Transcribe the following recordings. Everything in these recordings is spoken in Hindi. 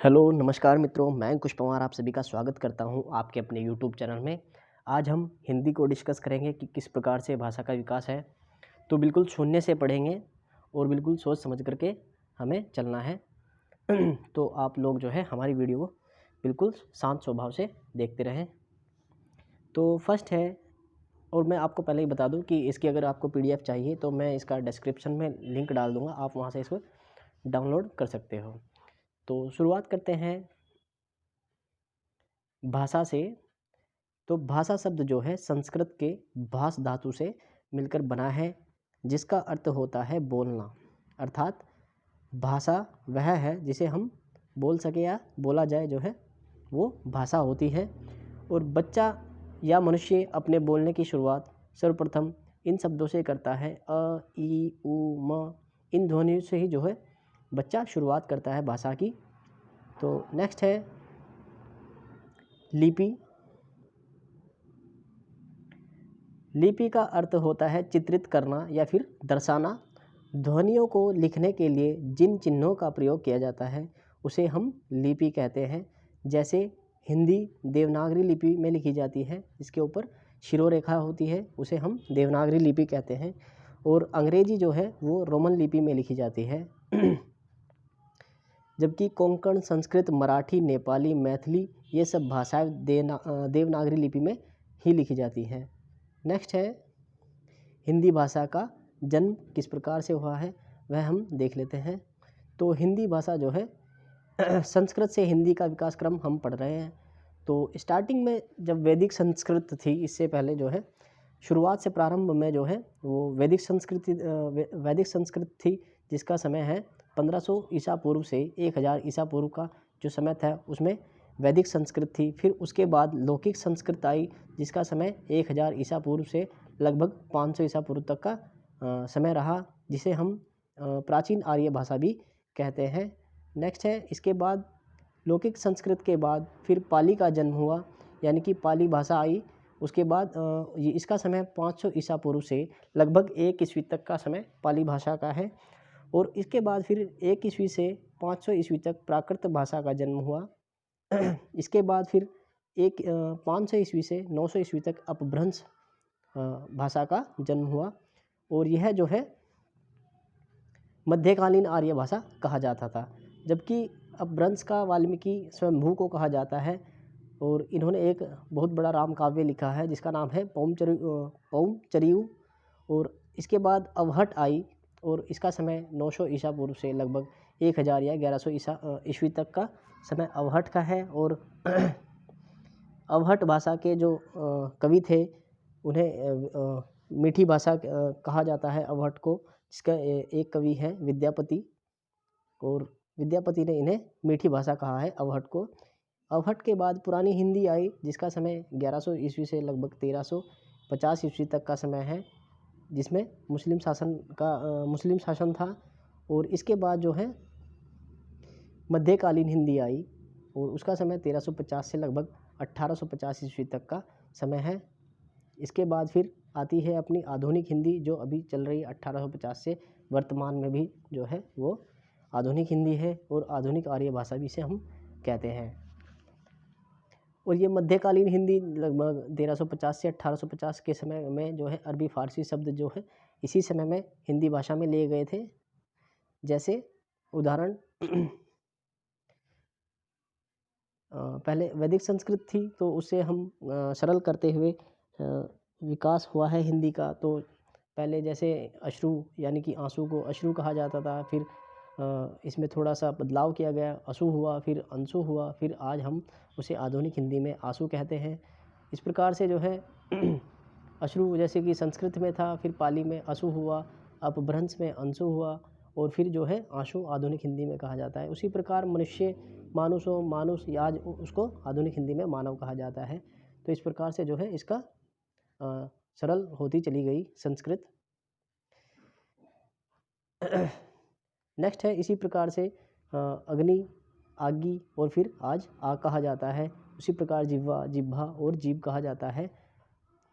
हेलो, नमस्कार मित्रों, मैं अंकुश पवार आप सभी का स्वागत करता हूं आपके अपने यूट्यूब चैनल में। आज हम हिंदी को डिस्कस करेंगे कि किस प्रकार से भाषा का विकास है। तो बिल्कुल शून्य से पढ़ेंगे और बिल्कुल सोच समझ करके हमें चलना है। तो आप लोग जो है हमारी वीडियो को बिल्कुल शांत स्वभाव से देखते रहें। तो फर्स्ट है, और मैं आपको पहले ही बता दूं कि इसकी अगर आपको PDF चाहिए तो मैं इसका डिस्क्रिप्शन में लिंक डाल दूँगा, आप वहाँ से इसको डाउनलोड कर सकते हो। तो शुरुआत करते हैं भाषा से। तो भाषा शब्द जो है संस्कृत के भाष धातु से मिलकर बना है, जिसका अर्थ होता है बोलना। अर्थात भाषा वह है जिसे हम बोल सके या बोला जाए, जो है वो भाषा होती है। और बच्चा या मनुष्य अपने बोलने की शुरुआत सर्वप्रथम इन शब्दों से करता है। अ, ई, उ, म, इन ध्वनियों से ही जो है बच्चा शुरुआत करता है भाषा की। तो नेक्स्ट है लिपि। लिपि का अर्थ होता है चित्रित करना या फिर दर्शाना। ध्वनियों को लिखने के लिए जिन चिन्हों का प्रयोग किया जाता है उसे हम लिपि कहते हैं। जैसे हिंदी देवनागरी लिपि में लिखी जाती है, इसके ऊपर शिरोरेखा होती है, उसे हम देवनागरी लिपि कहते हैं। और अंग्रेजी जो है वो रोमन लिपि में लिखी जाती है। जबकि कोंकण, संस्कृत, मराठी, नेपाली, मैथिली ये सब भाषाएं देवनागरी लिपि में ही लिखी जाती हैं। नेक्स्ट है हिंदी भाषा का जन्म किस प्रकार से हुआ है, वह हम देख लेते हैं। तो हिंदी भाषा जो है संस्कृत से हिंदी का विकास क्रम हम पढ़ रहे हैं। तो स्टार्टिंग में जब वैदिक संस्कृत थी, इससे पहले जो है शुरुआत से प्रारंभ में जो है वो वैदिक संस्कृत थी, जिसका समय है 1500 ईसा पूर्व से 1000 ईसा पूर्व का जो समय था उसमें वैदिक संस्कृत थी। फिर उसके बाद लौकिक संस्कृत आई, जिसका समय 1000 ईसा पूर्व से लगभग 500 ईसा पूर्व तक का समय रहा, जिसे हम प्राचीन आर्य भाषा भी कहते हैं। नेक्स्ट है, इसके बाद लौकिक संस्कृत के बाद फिर पाली का जन्म हुआ, यानी कि पाली भाषा आई। उसके बाद ये इसका समय 500 ईसा पूर्व से लगभग 1 ईस्वी तक का समय पाली भाषा का है। और इसके बाद फिर 1 ईस्वी से 500 ईस्वी तक प्राकृत भाषा का जन्म हुआ। इसके बाद फिर 500 ईस्वी से 900 ईस्वी तक अपभ्रंश भाषा का जन्म हुआ। और यह जो है मध्यकालीन आर्य भाषा कहा जाता था। जबकि अपभ्रंश का वाल्मीकि स्वयंभू को कहा जाता है, और इन्होंने एक बहुत बड़ा राम काव्य लिखा है जिसका नाम है पौमचरियु। और इसके बाद अवहट आई, और इसका समय 900 ईसा पूर्व से लगभग 1000 या 1100 ईस्वी तक का समय अवहट का है। और अवहट भाषा के जो कवि थे उन्हें मीठी भाषा कहा जाता है अवहट को, जिसका एक कवि है विद्यापति, और विद्यापति ने इन्हें मीठी भाषा कहा है अवहट को। अवहट के बाद पुरानी हिंदी आई, जिसका समय 1100 ईस्वी से लगभग 1350 ईस्वी तक का समय है, जिसमें मुस्लिम शासन था। और इसके बाद जो है मध्यकालीन हिंदी आई, और उसका समय 1350 से लगभग 1850 ईस्वी तक का समय है। इसके बाद फिर आती है अपनी आधुनिक हिंदी, जो अभी चल रही है 1850 से वर्तमान में भी जो है वो आधुनिक हिंदी है, और आधुनिक आर्य भाषा भी इसे हम कहते हैं। और ये मध्यकालीन हिंदी लगभग 1350 से 1850 के समय में जो है अरबी फारसी शब्द जो है इसी समय में हिंदी भाषा में लिए गए थे। जैसे उदाहरण पहले वैदिक संस्कृत थी, तो उसे हम सरल करते हुए विकास हुआ है हिंदी का। तो पहले जैसे अश्रु यानी कि आंसू को अश्रु कहा जाता था, फिर इसमें थोड़ा सा बदलाव किया गया, असु हुआ, फिर अंशु हुआ, फिर आज हम उसे आधुनिक हिंदी में आंसू कहते हैं। इस प्रकार से जो है अश्रु जैसे कि संस्कृत में था, फिर पाली में असु हुआ, अपभ्रंश में अंशु हुआ, और फिर जो है आंसू आधुनिक हिंदी में कहा जाता है। उसी प्रकार मनुष्य मानुष आज उसको आधुनिक हिंदी में मानव कहा जाता है। तो इस प्रकार से जो है इसका सरल होती चली गई संस्कृत। नेक्स्ट है, इसी प्रकार से अग्नि, आगी, और फिर आज आग कहा जाता है। उसी प्रकार जिह्वा, जिह्वा और जीभ कहा जाता है।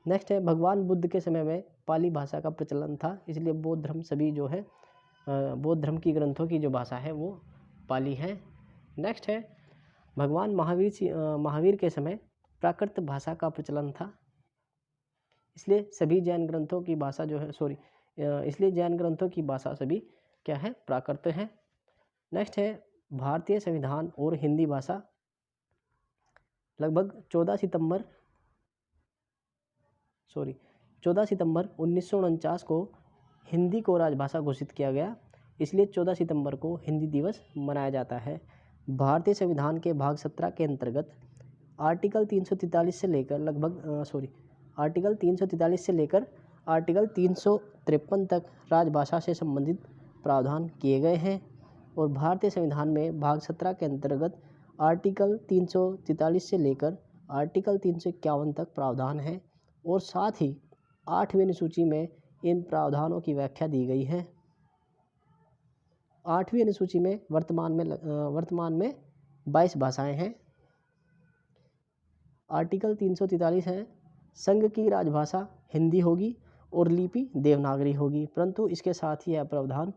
नेक्स्ट है, भगवान बुद्ध के समय में पाली भाषा का प्रचलन था, इसलिए बौद्ध धर्म सभी जो है बौद्ध धर्म की ग्रंथों की जो भाषा है वो पाली है। नेक्स्ट है, भगवान महावीर के समय प्राकृत भाषा का प्रचलन था, इसलिए सभी जैन ग्रंथों की भाषा जो है इसलिए जैन ग्रंथों की भाषा सभी क्या है, प्राकृत है। नेक्स्ट है भारतीय संविधान और हिंदी भाषा। लगभग 14 सितंबर 1949 को हिंदी को राजभाषा घोषित किया गया, इसलिए 14 सितंबर को हिंदी दिवस मनाया जाता है। भारतीय संविधान के भाग 17 के अंतर्गत आर्टिकल 343 से लेकर आर्टिकल 343 से लेकर आर्टिकल 353 तक राजभाषा से संबंधित प्रावधान किए गए हैं। और भारतीय संविधान में भाग 17 के अंतर्गत आर्टिकल 343 से लेकर आर्टिकल 351 तक प्रावधान है और साथ ही 8वीं अनुसूची में इन प्रावधानों की व्याख्या दी गई है। 8वीं अनुसूची में वर्तमान में 22 भाषाएं हैं। आर्टिकल 343 है, संघ की राजभाषा हिंदी होगी और लिपि देवनागरी होगी, परंतु इसके साथ ही यह प्रावधान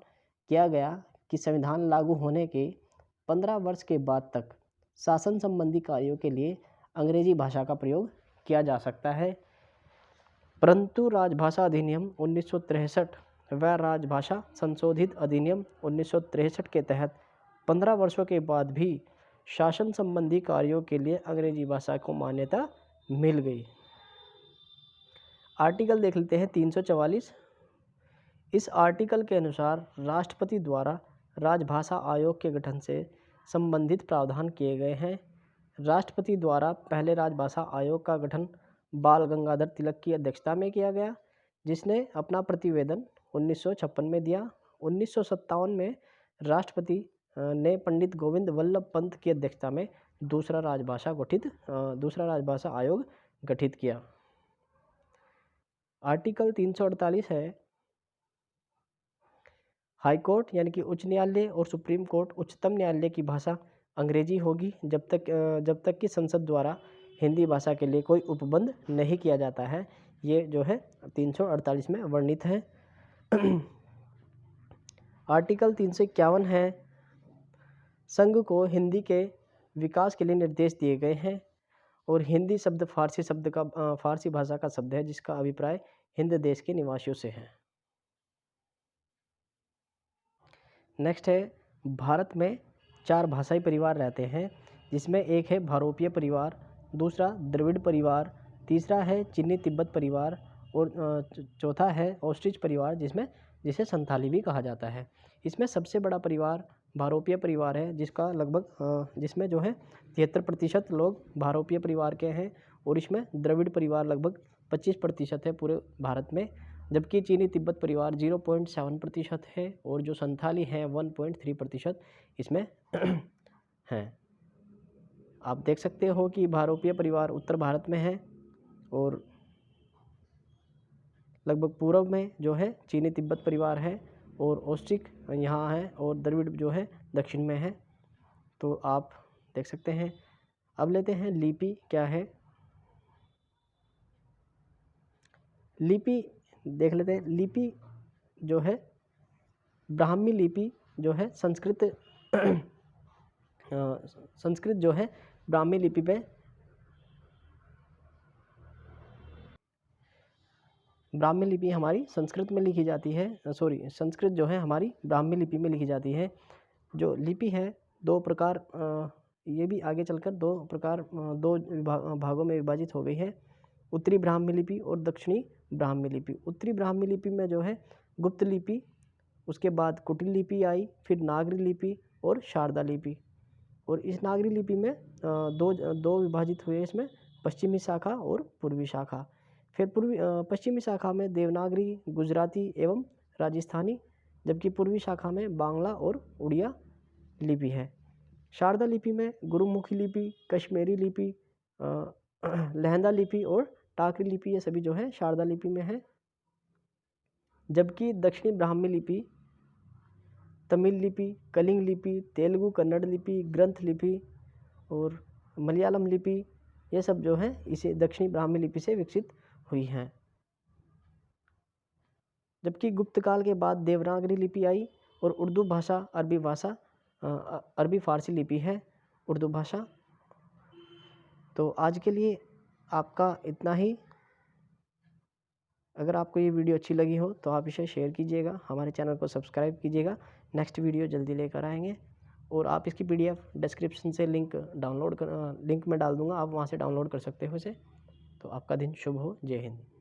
किया गया कि संविधान लागू होने के 15 वर्ष के बाद तक शासन संबंधी कार्यों के लिए अंग्रेजी भाषा का प्रयोग किया जा सकता है, परंतु राजभाषा अधिनियम 1963 व राजभाषा संशोधित अधिनियम 1963 के तहत 15 वर्षों के बाद भी शासन संबंधी कार्यों के लिए अंग्रेजी भाषा को मान्यता मिल गई। आर्टिकल देख लेते हैं 344। इस आर्टिकल के अनुसार राष्ट्रपति द्वारा राजभाषा आयोग के गठन से संबंधित प्रावधान किए गए हैं। राष्ट्रपति द्वारा पहले राजभाषा आयोग का गठन बाल गंगाधर तिलक की अध्यक्षता में किया गया, जिसने अपना प्रतिवेदन 1956 में दिया। 1957 में राष्ट्रपति ने पंडित गोविंद वल्लभ पंत की अध्यक्षता में दूसरा राजभाषा आयोग गठित किया। आर्टिकल 348 है, हाई कोर्ट यानी कि उच्च न्यायालय और सुप्रीम कोर्ट उच्चतम न्यायालय की भाषा अंग्रेजी होगी जब तक कि संसद द्वारा हिंदी भाषा के लिए कोई उपबंध नहीं किया जाता है। ये जो है 348 में वर्णित है। आर्टिकल 351 है, संघ को हिंदी के विकास के लिए निर्देश दिए गए हैं और हिंदी शब्द फारसी भाषा का शब्द है जिसका अभिप्राय हिंद देश के निवासियों से है। नेक्स्ट है, भारत में 4 भाषाई परिवार रहते हैं, जिसमें एक है भारोपीय परिवार, दूसरा द्रविड़ परिवार, तीसरा है चीनी तिब्बत परिवार और चौथा है ऑस्ट्रिच परिवार जिसे संथाली भी कहा जाता है। इसमें सबसे बड़ा परिवार भारोपीय परिवार है, जिसमें जो है 73% लोग भारोपीय परिवार के हैं और इसमें द्रविड़ परिवार लगभग 25% है पूरे भारत में, जबकि चीनी तिब्बत परिवार 0.7% है और जो संथाली है 1.3% इसमें हैं। आप देख सकते हो कि भारोपीय परिवार उत्तर भारत में है और लगभग पूर्व में जो है चीनी तिब्बत परिवार है और ऑस्ट्रिक यहाँ है और द्रविड़ जो है दक्षिण में है। तो आप देख सकते हैं। अब लेते हैं लिपि क्या है। लिपि देख लेते हैं। लिपि जो है ब्राह्मी लिपि जो है संस्कृत जो है ब्राह्मी लिपि पे ब्राह्मी लिपि हमारी संस्कृत में लिखी जाती है। संस्कृत जो है हमारी ब्राह्मी लिपि में लिखी जाती है। जो लिपि है 2 प्रकार, ये भी आगे चलकर 2 भागों में विभाजित हो गई है, उत्तरी ब्राह्मी लिपि और दक्षिणी ब्राह्मी लिपि। उत्तरी ब्राह्मी लिपि में जो है गुप्त लिपि, उसके बाद कुटिल लिपि आई, फिर नागरी लिपि और शारदा लिपि। और इस नागरी लिपि में दो विभाजित हुए, इसमें पश्चिमी शाखा और पूर्वी शाखा। फिर पश्चिमी शाखा में देवनागरी, गुजराती एवं राजस्थानी, जबकि पूर्वी शाखा में बांग्ला और उड़िया लिपि है। शारदा लिपि में गुरुमुखी लिपि, कश्मीरी लिपि, लहंदा लिपि और टाकरी लिपि, ये सभी जो है शारदा लिपि में है। जबकि दक्षिणी ब्राह्मी लिपि तमिल लिपि, कलिंग लिपि, तेलुगु कन्नड़ लिपि, ग्रंथ लिपि और मलयालम लिपि, ये सब जो है इसे दक्षिणी ब्राह्मी लिपि से विकसित हुई हैं। जबकि गुप्त काल के बाद देवनागरी लिपि आई और उर्दू भाषा अरबी फारसी लिपि है। उर्दू भाषा तो आज के लिए आपका इतना ही। अगर आपको ये वीडियो अच्छी लगी हो तो आप इसे शेयर कीजिएगा, हमारे चैनल को सब्सक्राइब कीजिएगा। नेक्स्ट वीडियो जल्दी लेकर आएंगे। और आप इसकी PDF डिस्क्रिप्शन से लिंक मैं डाल दूँगा, आप वहाँ से डाउनलोड कर सकते हो इसे। तो आपका दिन शुभ हो। जय हिंद।